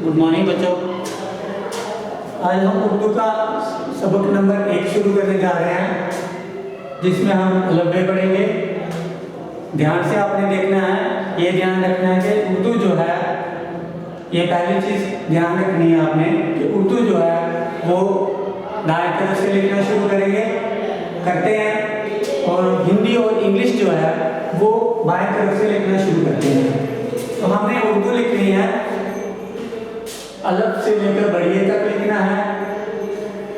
Good morning बच्चों। आज हम उर्दू का सबक नंबर 1 शुरू करने जा रहे हैं, जिसमें हम अलफ़बे पढ़ेंगे। ध्यान से आपने देखना है, ये ध्यान रखना है कि उर्दू जो है, ये पहली चीज़ ध्यान रखनी है आपने कि उर्दू जो है वो दाएं तरफ से लिखना शुरू करते हैं, और हिंदी और इंग्लिश जो है वो बाएं तरफ से लिखना शुरू करते हैं। तो हमने उर्दू लिखनी है, अलफ से लेकर बढ़िए तक लिखना है,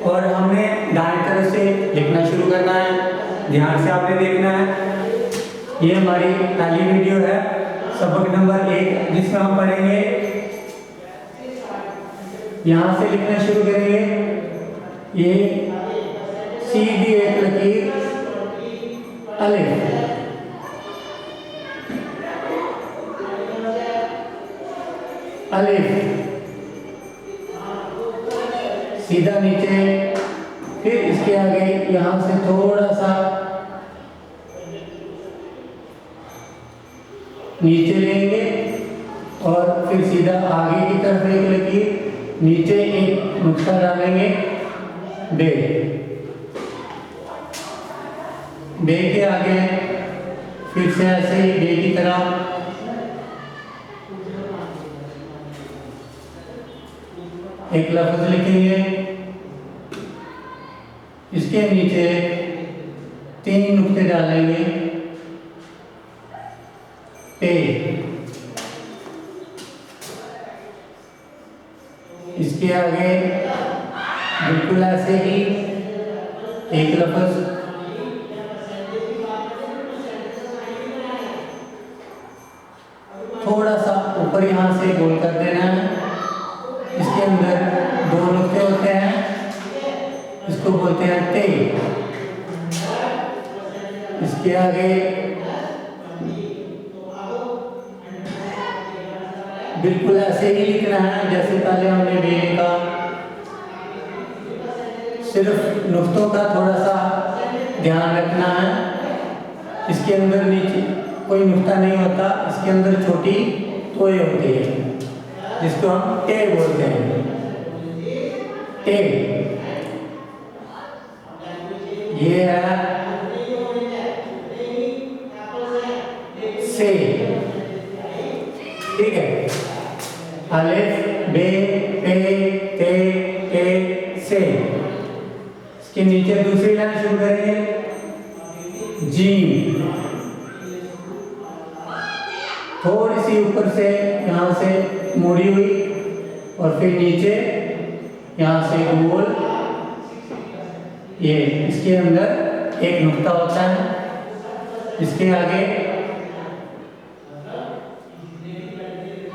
और हमने दाएं तरफ से लिखना शुरू करना है। ध्यान से आपने देखना है। ये हमारी पहली वीडियो है, सबक नंबर 1, जिसमें हम पढ़ेंगे। यहाँ से लिखना शुरू करेंगे। ये सीधी एक लकीर अलिफ, अलिफ सीधा नीचे, फिर इसके आगे यहाँ से थोड़ा सा नीचे लेंगे, और फिर सीधा आगे की तरफ एक लकीर, नीचे एक नुक्ता डालेंगे बे, बे के आगे फिर से ऐसे ही बे की तरह एक लफ्ज लिखेंगे। इसके नीचे 3 नुक्ते डालेंगे पे, इसके आगे बिल्कुल ऐसे ही एक लफ्ज, थोड़ा सा ऊपर यहाँ से गोल कर देना है। इसके अंदर 2 नुक्ते होते हैं, इसको बोलते हैं ते। इसके आगे बिल्कुल ऐसे ही लिखना है जैसे पहले हमने बे लिखा, सिर्फ नुक्तों का थोड़ा सा ध्यान रखना है। इसके अंदर नीचे कोई नुक्ता नहीं होता, इसके अंदर छोटी तोय होती है, जिसको हम टे बोलते हैं। टे ये है से, ठीक है। अलिफ बे पे ते के से। इसके नीचे दूसरी लाइन शुरू करेंगे जीम, थोड़ी सी ऊपर से यहाँ से मुड़ी हुई, और फिर नीचे यहाँ से गोल, ये इसके अंदर एक नुक्ता होता है। इसके आगे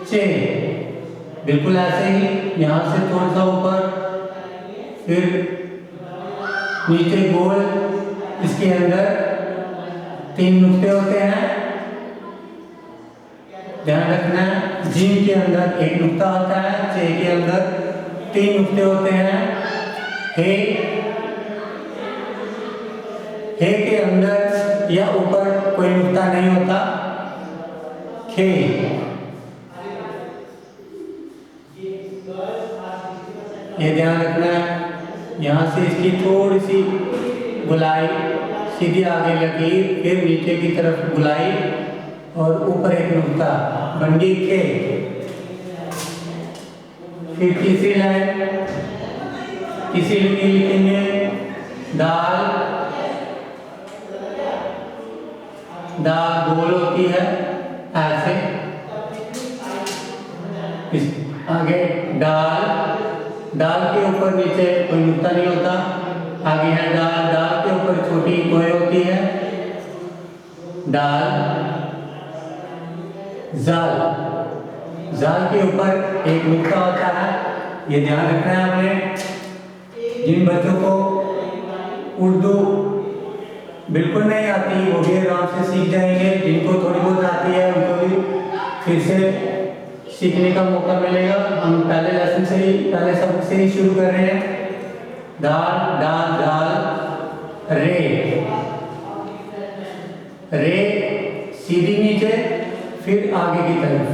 चे, बिल्कुल ऐसे ही यहाँ से थोड़ा सा ऊपर, फिर नीचे गोल, इसके अंदर 3 नुक्ते होते हैं। ध्यान रखना है, जीम के अंदर एक नुक्ता होता है, चे के अंदर 3 नुक्ते होते हैं। हे के अंदर या ऊपर कोई नुक्ता नहीं होता। खे, ये ध्यान रखना है। यहाँ से इसकी थोड़ी सी गुलाई, सीधी आगे लकीर, फिर नीचे की तरफ गुलाई, और ऊपर एक नुक्ता, बंडी के। फिर तीसरी लाइन, तीसरी लाइन लिखेंगे दाल, दाल गोल होती है ऐसे। इस आगे दाल, दाल के ऊपर नीचे कोई नुक्ता नहीं होता। आगे है दाल, दाल के ऊपर छोटी कोई होती है। दाल, जाल, जाल के ऊपर एक नुक्ता होता है। ये ध्यान रखना है आपने। जिन बच्चों को उर्दू बिल्कुल नहीं आती, वो भी आराम से सीख जाएंगे। जिनको थोड़ी बहुत आती है, उनको भी फिर से सीखने का मौका मिलेगा। हम पहले लेसन से ही, पहले सबक से ही शुरू कर रहे हैं। दाल, दाल, दाल, रे, रे सीधी नीचे, फिर आगे की तरफ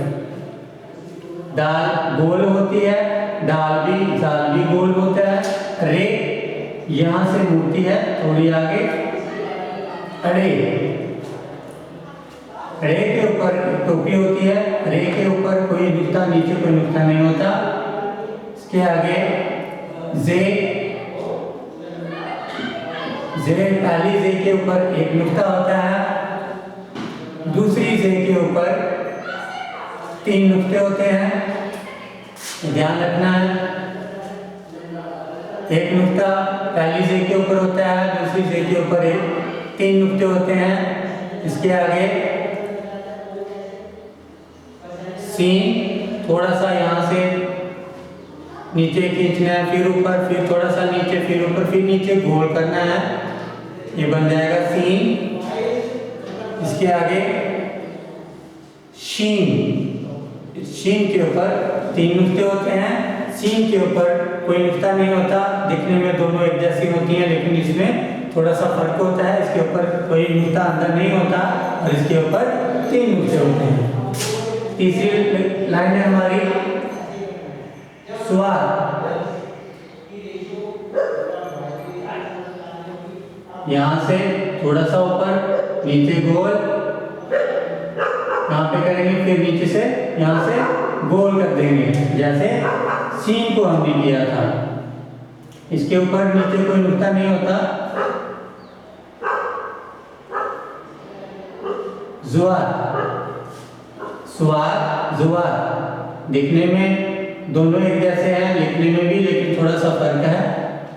दाल गोल होती है, दाल भी गोल होता है। रे यहाँ से मुड़ती है थोड़ी आगे। अड़े, रे के ऊपर टोपी होती है, रे के ऊपर कोई नुक्ता, नीचे कोई नुक्ता नहीं होता। इसके आगे जे, पहली जे के ऊपर एक नुक्ता होता है, दूसरी जे के ऊपर 3 नुक्ते होते हैं, ध्यान रखना है। एक नुक्ता पहली जे के ऊपर होता है, दूसरी जे के ऊपर 3 नुक्ते होते हैं। इसके आगे सीन, थोड़ा सा यहाँ से नीचे खींचना है, फिर ऊपर, फिर थोड़ा सा नीचे, फिर ऊपर, फिर नीचे गोल करना है, ये बन जाएगा सीन। इसके आगे शीन, शीन के ऊपर 3 नुक्ते होते हैं, सीन के ऊपर कोई नुक्ता नहीं होता, दिखने में दोनों एक जैसी होती हैं, लेकिन इसमें थोड़ा सा फर्क होता है। इसके ऊपर कोई नुक्ता अंदर नहीं होता और इसके ऊपर 3 नुक्ते होते हैं। तीसरी लाइन है हमारी स्वाद, यहाँ से थोड़ा सा ऊपर, नीचे गोल, यहाँ पे करेंगे, फिर नीचे से यहाँ से गोल कर देंगे, जैसे सीन को हमने किया था। इसके ऊपर नीचे कोई नुक्ता नहीं होता। जुआद, स्वाद, जुआद, दिखने में दोनों एक जैसे हैं, लिखने में भी लेकिन थोड़ा सा फर्क है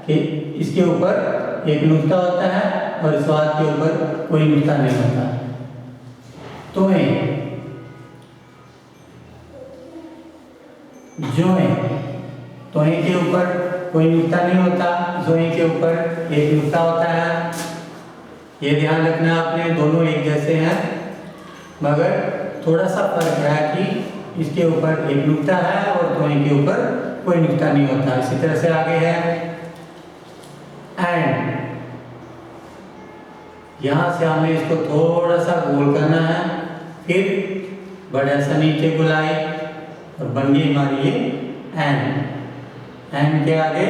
कि इसके ऊपर एक नुक्ता होता है और स्वाद के ऊपर कोई नुक्ता नहीं होता। तोए, जोए, तोए के ऊपर कोई नुक्ता नहीं होता, जोए के ऊपर एक नुक्ता होता है। ये ध्यान रखना आपने, दोनों एक जैसे हैं मगर थोड़ा सा फर्क है कि इसके ऊपर एक नुक्ता है और तोए के ऊपर कोई नुक्ता नहीं होता। इसी तरह से आगे है एंड, यहाँ से हमें इसको थोड़ा सा गोल करना है, फिर बड़ा सा नीचे गुलाई और बन गई हमारी ये एंड। एंड के आगे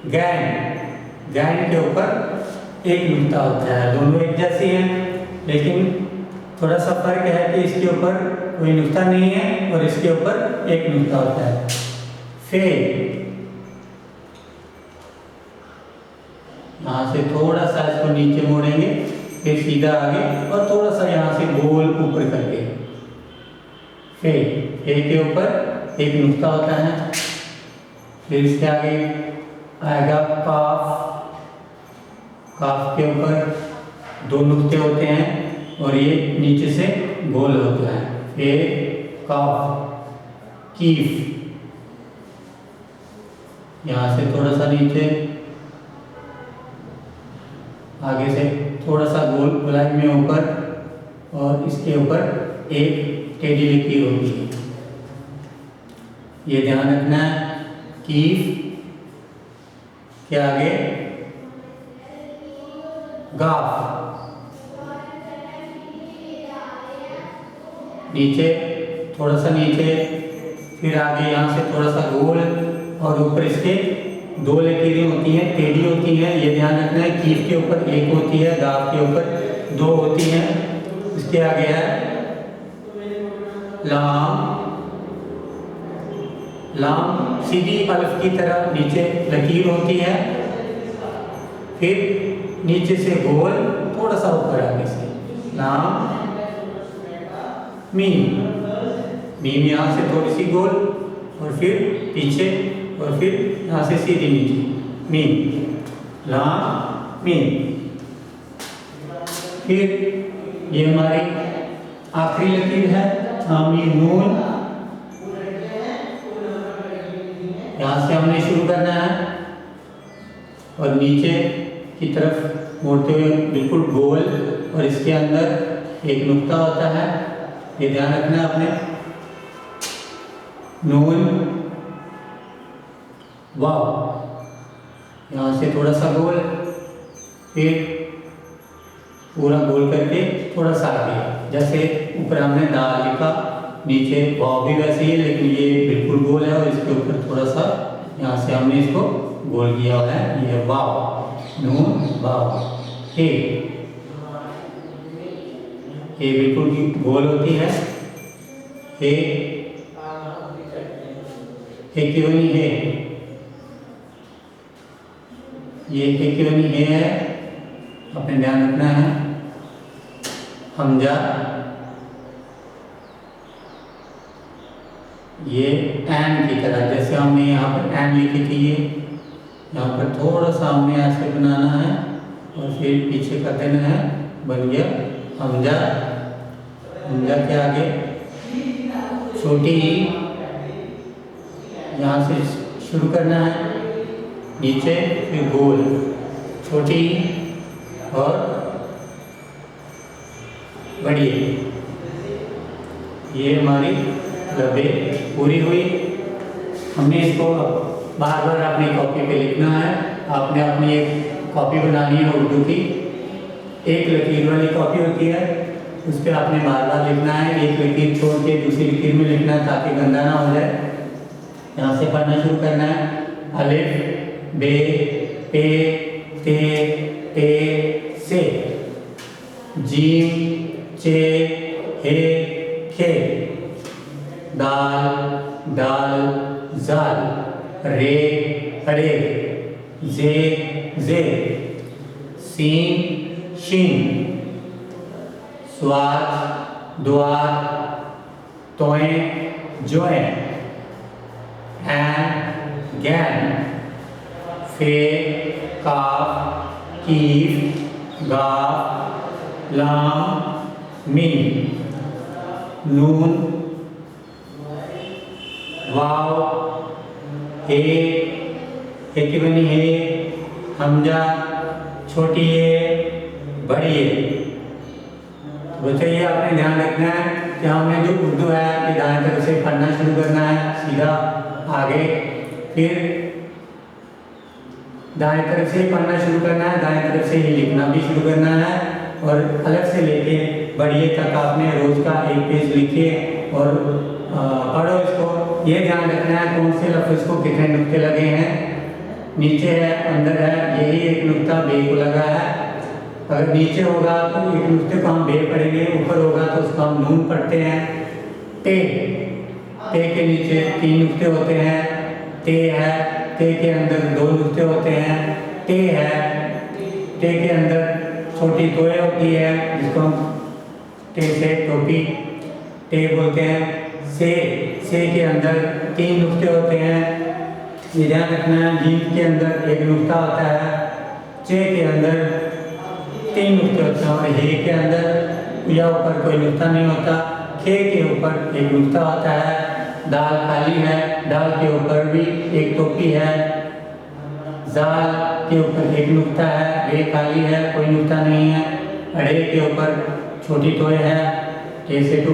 गैन, गैन के ऊपर एक नुक्ता होता है, दोनों एक जैसी हैं लेकिन थोड़ा सा फर्क है कि इसके ऊपर कोई नुक्ता नहीं है और इसके ऊपर एक नुक्ता होता है। फे, यहाँ से थोड़ा सा इसको नीचे मोड़ेंगे, फिर सीधा आगे और थोड़ा सा यहाँ से गोल ऊपर करके। फे, फे के ऊपर एक नुक्ता होता है, फिर इसके आगे आएगा काफ, काफ के ऊपर 2 नुक्ते होते हैं और ये नीचे से गोल होता है। फिर काफ, कीफ, यहाँ से थोड़ा सा नीचे, आगे से थोड़ा सा गोल गुलाई में ऊपर और इसके ऊपर एक टेढ़ी लकीर होती है, ये ध्यान रखना है। कीफ के आगे गाफ, नीचे थोड़ा सा नीचे, फिर आगे यहाँ से थोड़ा सा गोल और ऊपर इसके 2 लकीरें होती हैं, टेढ़ी होती हैं, ये ध्यान रखना है। कीफ के ऊपर 1 होती है, गाफ के ऊपर 2 होती हैं। इसके आगे है लाम, लाम सीधी अल्फ की तरह नीचे लकीर होती है, फिर नीचे से गोल, थोड़ा सा ऊपर आगे से लाम। मीम, मीम यहाँ से थोड़ी सी गोल और फिर पीछे और फिर यहाँ से सीधी नीचे, मीम, लाम, मीम। फिर ये हमारी आखिरी लकीर है आमीन नून, यहाँ से हमने शुरू करना है और नीचे की तरफ मोड़ते हुए बिल्कुल गोल और इसके अंदर एक नुक्ता होता है, ये ध्यान रखना है आपने। नून, वाव, यहाँ से थोड़ा सा गोल, फिर पूरा गोल करके थोड़ा सा आगे, जैसे ऊपर हमने दाल लिखा नीचे वाव भी वैसे ही है, लेकिन ये बिल्कुल गोल है और इसके ऊपर थोड़ा सा यहाँ से हमने इसको गोल किया हुआ है। ये वाव, नून वाव। हे बिल्कुल गोल होती है। हे क्यों नहीं है, ये क्यों नहीं है, अपने ध्यान रखना है। हमजा, ये एन की तरह, जैसे हमने यहाँ पर एन लिखी थी, ये यहाँ पर थोड़ा सा हमने ऐसे बनाना है और फिर पीछे कर देना है, बन गया हमजा। हमजा के आगे छोटी ई, यहाँ से शुरू करना है, नीचे फिर गोल, छोटी और बड़ी। ये हमारी लबे पूरी हुई। हमने इसको बार बार अपनी कॉपी पे लिखना है। आपने अपनी एक कॉपी बनानी है उर्दू की, एक लकीर वाली कॉपी होती है, उस पर आपने बार बार लिखना है। एक लकीर छोड़ के दूसरी लकीर में लिखना है ताकि गंदा ना हो जाए। यहाँ से पढ़ना शुरू करना है। अलिफ बे पे ते टे से, जीम चे हे खे, दाल दाल जाल, रे रे, जे जे, सीन शीन, स्वाद द्वार, तोए जोए, एन गैन, फे काफ कीफ गाफ लाम मीम, नून वाव, हे की बनी है, हमजा, छोटी है, बड़ी है। बच्चों ये आपने ध्यान रखना है कि हमने जो उर्दू है कि दाएं तरफ से पढ़ना शुरू करना है, सीधा आगे, फिर दाएं तरफ से पढ़ना शुरू करना है, दाएं तरफ से ही लिखना भी शुरू करना है। और अलग से लेके बढ़िए तक आपने रोज का एक पेज लिखिए और पढ़ो इसको। ये ध्यान रखना है कौन से लफ्ज़ को कितने नुक्ते लगे हैं, नीचे है अंदर है, यही एक नुक्ता बे को लगा है। अगर नीचे होगा तो एक नुक्ते को हम बे पढ़ेंगे, ऊपर होगा तो उसको हम नून पढ़ते हैं। टे के नीचे 3 नुक्ते होते हैं। ते है, ते के अंदर 2 नुक्ते होते हैं। टे है, टे के अंदर छोटी तोय होती है जिसको हम टे से टोपी टे बोलते हैं। से के अंदर 3 नुक्ते होते हैं, ये ध्यान रखना है। जीम के अंदर 1 नुक्ता होता है। चे के अंदर 3 नुक्ते होते हैं और हे के अंदर या ऊपर कोई नुक्ता नहीं होता। खे के ऊपर 1 नुक्ता होता है। दाल खाली है, दाल के ऊपर भी 1 टोपी है। जाल के ऊपर 1 नुक्ता है, रे खाली है, कोई नुक्ता नहीं है। अड़े के ऊपर छोटी टोय है। टे से तो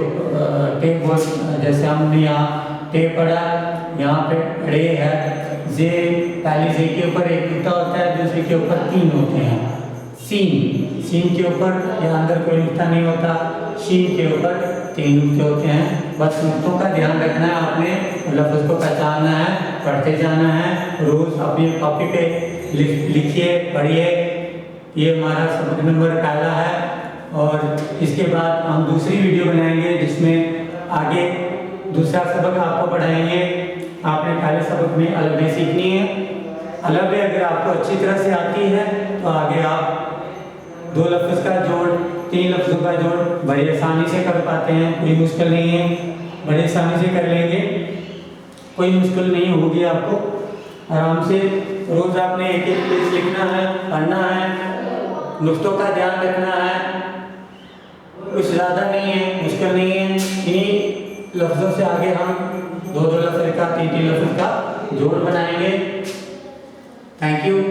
टे बोल, जैसे हमने यहाँ टे पढ़ा, यहाँ पे अड़े है। जे, पहली जे के ऊपर 1 नुक्ता होता है, दूसरे के ऊपर 3 होते हैं। सीन के ऊपर या अंदर कोई नुक्ता नहीं होता। शीन के ऊपर 3 नुक्ते होते हैं। बस नुक्तों का ध्यान रखना है आपने, लफ्ज़ को पहचानना है, पढ़ते जाना है। रोज अपनी कॉपी पे लिखिए, पढ़िए। ये हमारा सबक नंबर 1 है और इसके बाद हम दूसरी वीडियो बनाएंगे जिसमें आगे दूसरा सबक आपको पढ़ाएंगे। आपने पहले सबक में अलबे सीखनी है। अलबे अगर आपको अच्छी तरह से आती है तो आगे आप 2 लफ्ज़ का जोड़, 3 लफ्ज़ों का जोड़ बड़ी आसानी से कर पाते हैं। कोई मुश्किल नहीं है, बड़ी आसानी से कर लेंगे, कोई मुश्किल नहीं होगी आपको। आराम से रोज़ आपने एक पेज लिखना है, पढ़ना है, नुक्तों का ध्यान रखना है। कुछ ज़्यादा नहीं है, मुश्किल नहीं है। इन्हीं लफ्ज़ों से आगे हम 2-2 लफ्ज़ का, 3-3 लफ्ज़ का जोड़ बनाएंगे। Thank you.